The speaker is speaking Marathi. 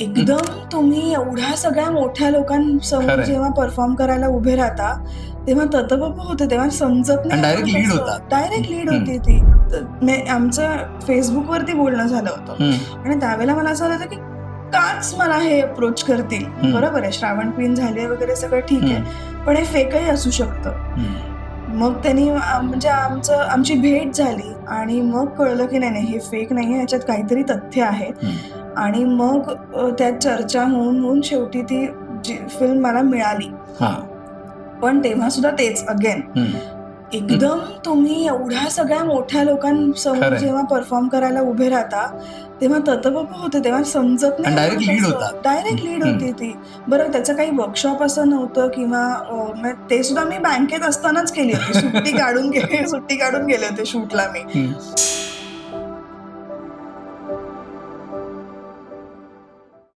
एकदम तुम्ही एवढ्या सगळ्या मोठ्या लोकांसमोर खरंय. जेव्हा परफॉर्म करायला उभे राहता तेव्हा ततबप होते, तेव्हा समजत आणि नाही direct lead होतात. डायरेक्ट लीड होती ती. आमचं फेसबुकवरती बोलणं झालं होतं आणि त्यावेळेला मला असं झालं की काच मला हे अप्रोच करतील. बरोबर आहे, श्रावण क्वीन झाली वगैरे सगळं ठीक आहे, पण हे फेकही असू शकतं. मग त्यांनी म्हणजे आमची भेट झाली आणि मग कळलं की नाही हे फेक नाहीये, ह्याच्यात काहीतरी तथ्य आहे. आणि मग त्यात चर्चा होऊन शेवटी ती फिल्म मला मिळाली. पण तेव्हा सुद्धा तेच अगेन एकदम तुम्ही एवढ्या सगळ्या मोठ्या लोकांसमोर जेव्हा परफॉर्म करायला उभे राहता तेव्हा ततबप होते, तेव्हा समजत नाही. डायरेक्ट लीड होती ती. बरं, त्याचं काही वर्कशॉप असं नव्हतं किंवा ते सुद्धा मी बँकेत असतानाच केली होती. सुट्टी काढून गेले होते शूटला मी.